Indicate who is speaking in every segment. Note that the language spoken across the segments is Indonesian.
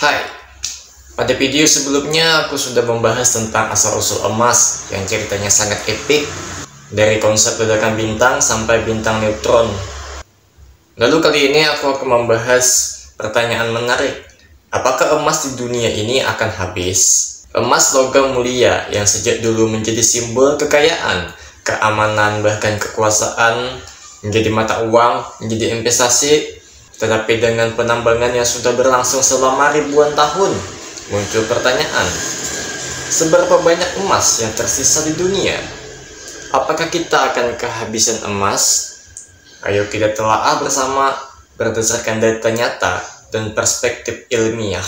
Speaker 1: Hai, pada video sebelumnya aku sudah membahas tentang asal-usul emas yang ceritanya sangat epik, dari konsep ledakan bintang sampai bintang neutron. Lalu kali ini aku akan membahas pertanyaan menarik. Apakah emas di dunia ini akan habis? Emas logam mulia yang sejak dulu menjadi simbol kekayaan, keamanan, bahkan kekuasaan, menjadi mata uang, menjadi investasi. Tetapi dengan penambangan yang sudah berlangsung selama ribuan tahun, muncul pertanyaan, seberapa banyak emas yang tersisa di dunia? Apakah kita akan kehabisan emas? Ayo kita telaah bersama berdasarkan data nyata dan perspektif ilmiah.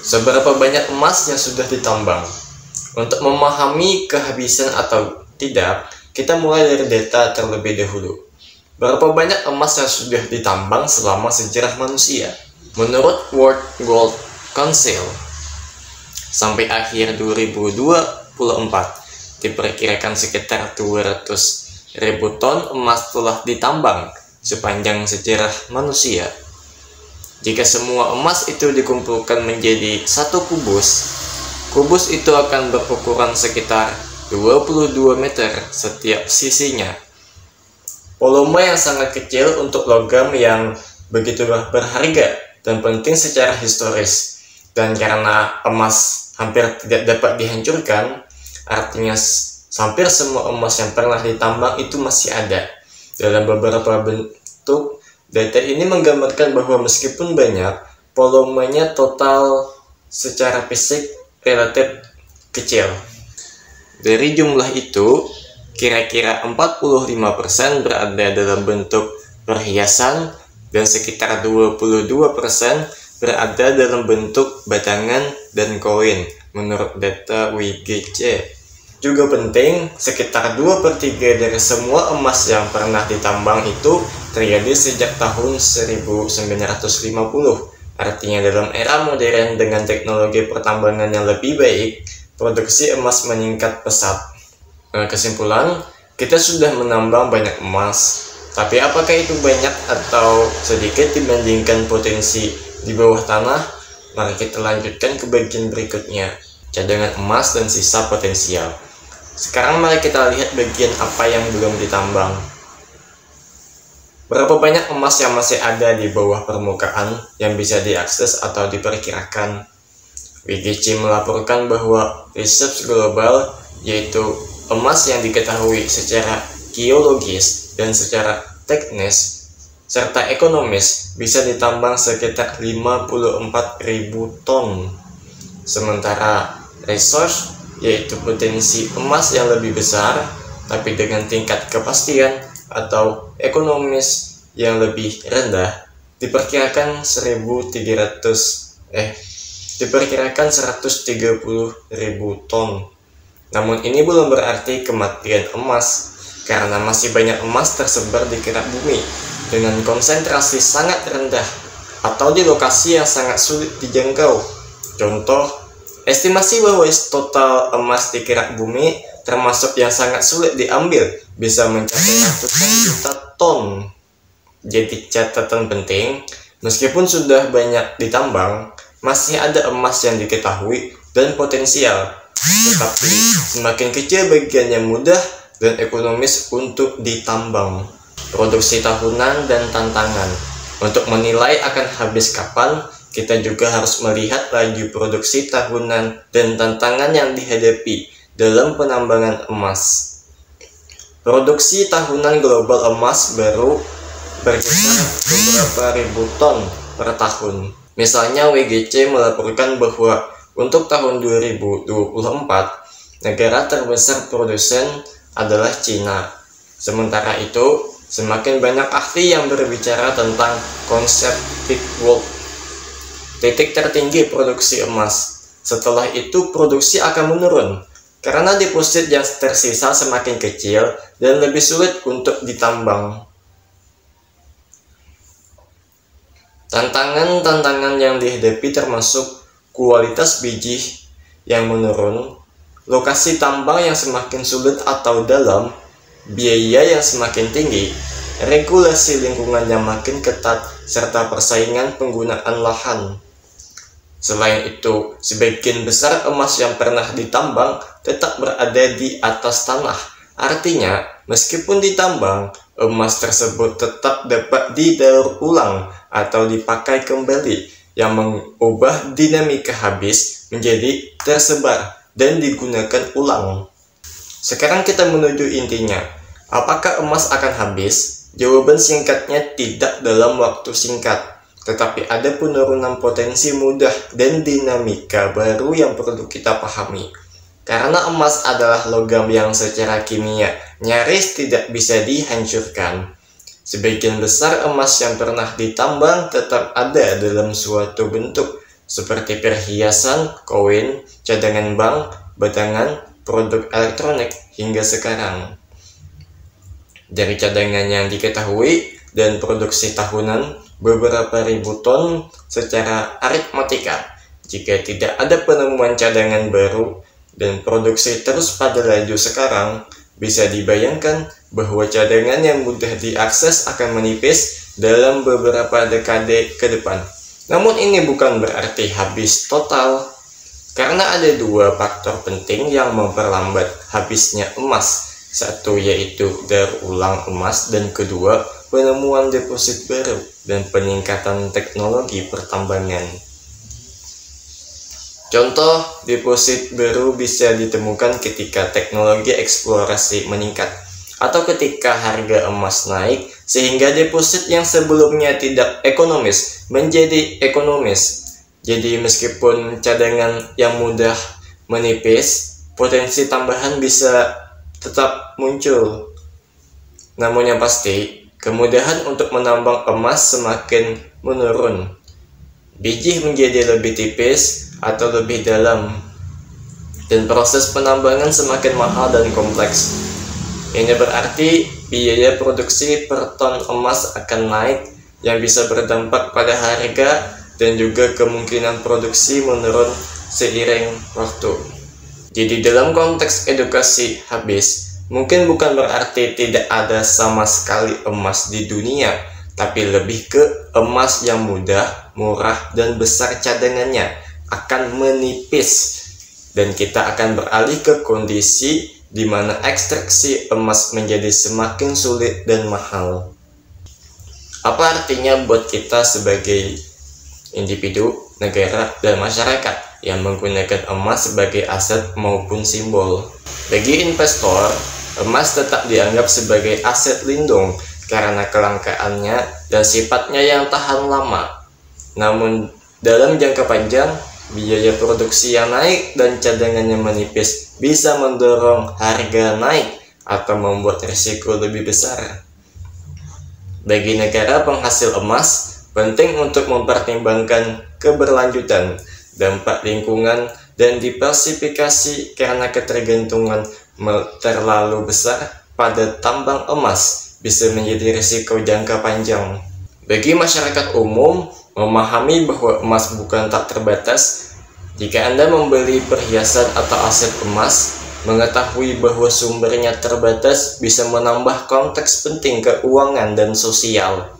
Speaker 1: Seberapa banyak emas yang sudah ditambang? Untuk memahami kehabisan atau tidak, kita mulai dari data terlebih dahulu. Berapa banyak emas yang sudah ditambang selama sejarah manusia? Menurut World Gold Council, sampai akhir 2024, diperkirakan sekitar 200.000 ton emas telah ditambang sepanjang sejarah manusia. Jika semua emas itu dikumpulkan menjadi satu kubus itu akan berukuran sekitar 22 meter setiap sisinya. Volume yang sangat kecil untuk logam yang begitu berharga dan penting secara historis. Dan karena emas hampir tidak dapat dihancurkan, artinya hampir semua emas yang pernah ditambang itu masih ada dalam beberapa bentuk. Data ini menggambarkan bahwa meskipun banyak, volumenya total secara fisik relatif kecil. Dari jumlah itu, kira-kira 45% berada dalam bentuk perhiasan dan sekitar 22% berada dalam bentuk batangan dan koin menurut data WGC. Juga penting, sekitar 2/3 dari semua emas yang pernah ditambang itu terjadi sejak tahun 1950. Artinya dalam era modern dengan teknologi pertambangan yang lebih baik, produksi emas meningkat pesat. Kesimpulan, kita sudah menambang banyak emas, tapi apakah itu banyak atau sedikit dibandingkan potensi di bawah tanah? Mari kita lanjutkan ke bagian berikutnya, cadangan emas dan sisa potensial. Sekarang mari kita lihat bagian apa yang belum ditambang. Berapa banyak emas yang masih ada di bawah permukaan yang bisa diakses atau diperkirakan? WGC melaporkan bahwa research global, yaitu emas yang diketahui secara geologis dan secara teknis serta ekonomis, bisa ditambang sekitar 54.000 ton. Sementara resource, yaitu potensi emas yang lebih besar tapi dengan tingkat kepastian atau ekonomis yang lebih rendah, diperkirakan 130.000 ton. Namun ini belum berarti kematian emas, karena masih banyak emas tersebar di kerak bumi dengan konsentrasi sangat rendah atau di lokasi yang sangat sulit dijangkau. Contoh, estimasi bahwa total emas di kerak bumi, termasuk yang sangat sulit diambil, bisa mencapai ratusan juta ton. Jadi catatan penting, meskipun sudah banyak ditambang, masih ada emas yang diketahui dan potensial, tetapi semakin kecil bagian yang mudah dan ekonomis untuk ditambang. Produksi tahunan dan tantangan. Untuk menilai akan habis kapan, kita juga harus melihat laju produksi tahunan dan tantangan yang dihadapi dalam penambangan emas. Produksi tahunan global emas baru berkisar beberapa ribu ton per tahun. Misalnya WGC melaporkan bahwa untuk tahun 2024, negara terbesar produsen adalah Cina. Sementara itu, semakin banyak ahli yang berbicara tentang konsep peak world, titik tertinggi produksi emas. Setelah itu produksi akan menurun, karena deposit yang tersisa semakin kecil dan lebih sulit untuk ditambang. Tantangan-tantangan yang dihadapi termasuk kualitas biji yang menurun, lokasi tambang yang semakin sulit atau dalam, biaya yang semakin tinggi, regulasi lingkungan yang makin ketat, serta persaingan penggunaan lahan. Selain itu, sebagian besar emas yang pernah ditambang tetap berada di atas tanah. Artinya, meskipun ditambang, emas tersebut tetap dapat didaur ulang atau dipakai kembali, yang mengubah dinamika habis menjadi tersebar dan digunakan ulang. Sekarang kita menuju intinya. Apakah emas akan habis? Jawaban singkatnya tidak dalam waktu singkat, tetapi ada penurunan potensi mudah dan dinamika baru yang perlu kita pahami. Karena emas adalah logam yang secara kimia nyaris tidak bisa dihancurkan, sebagian besar emas yang pernah ditambang tetap ada dalam suatu bentuk, seperti perhiasan, koin, cadangan bank, batangan, produk elektronik, hingga sekarang. Dari cadangan yang diketahui dan produksi tahunan beberapa ribu ton secara aritmatika, jika tidak ada penemuan cadangan baru dan produksi terus pada laju sekarang, bisa dibayangkan bahwa cadangan yang mudah diakses akan menipis dalam beberapa dekade ke depan. Namun ini bukan berarti habis total, karena ada dua faktor penting yang memperlambat habisnya emas. Satu yaitu daur ulang emas, dan kedua penemuan deposit baru dan peningkatan teknologi pertambangan. Contoh deposit baru bisa ditemukan ketika teknologi eksplorasi meningkat, atau ketika harga emas naik sehingga deposit yang sebelumnya tidak ekonomis menjadi ekonomis. Jadi meskipun cadangan yang mudah menipis, potensi tambahan bisa tetap muncul. Namun yang pasti, kemudahan untuk menambang emas semakin menurun. Biji menjadi lebih tipis atau lebih dalam, dan proses penambangan semakin mahal dan kompleks. Ini berarti biaya produksi per ton emas akan naik, yang bisa berdampak pada harga dan juga kemungkinan produksi menurun seiring waktu. Jadi dalam konteks edukasi habis, mungkin bukan berarti tidak ada sama sekali emas di dunia, tapi lebih ke emas yang mudah, murah, dan besar cadangannya akan menipis, dan kita akan beralih ke kondisi di mana ekstraksi emas menjadi semakin sulit dan mahal. Apa artinya buat kita sebagai individu, negara, dan masyarakat yang menggunakan emas sebagai aset maupun simbol? Bagi investor, emas tetap dianggap sebagai aset lindung karena kelangkaannya dan sifatnya yang tahan lama. Namun dalam jangka panjang, biaya produksi yang naik dan cadangannya menipis bisa mendorong harga naik atau membuat risiko lebih besar. Bagi negara penghasil emas, penting untuk mempertimbangkan keberlanjutan, dampak lingkungan, dan diversifikasi karena ketergantungan terlalu besar pada tambang emas bisa menjadi risiko jangka panjang. Bagi masyarakat umum, memahami bahwa emas bukan tak terbatas. Jika Anda membeli perhiasan atau aset emas, mengetahui bahwa sumbernya terbatas bisa menambah konteks penting keuangan dan sosial.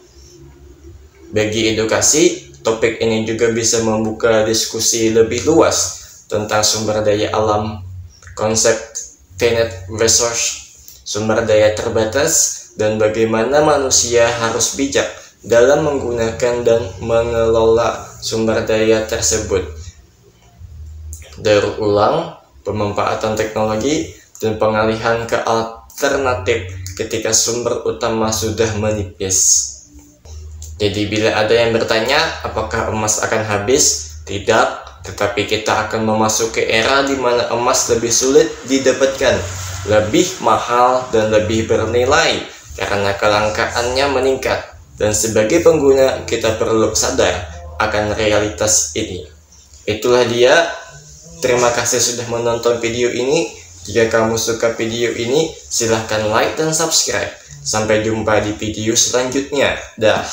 Speaker 1: Bagi edukasi, topik ini juga bisa membuka diskusi lebih luas tentang sumber daya alam, konsep finite resource, sumber daya terbatas, dan bagaimana manusia harus bijak dalam menggunakan dan mengelola sumber daya tersebut. Daur ulang, pemanfaatan teknologi, dan pengalihan ke alternatif ketika sumber utama sudah menipis. Jadi bila ada yang bertanya apakah emas akan habis, tidak, tetapi kita akan memasuki era di mana emas lebih sulit didapatkan, lebih mahal, dan lebih bernilai karena kelangkaannya meningkat. Dan sebagai pengguna, kita perlu sadar akan realitas ini. Itulah dia. Terima kasih sudah menonton video ini. Jika kamu suka video ini, silahkan like dan subscribe. Sampai jumpa di video selanjutnya. Dah.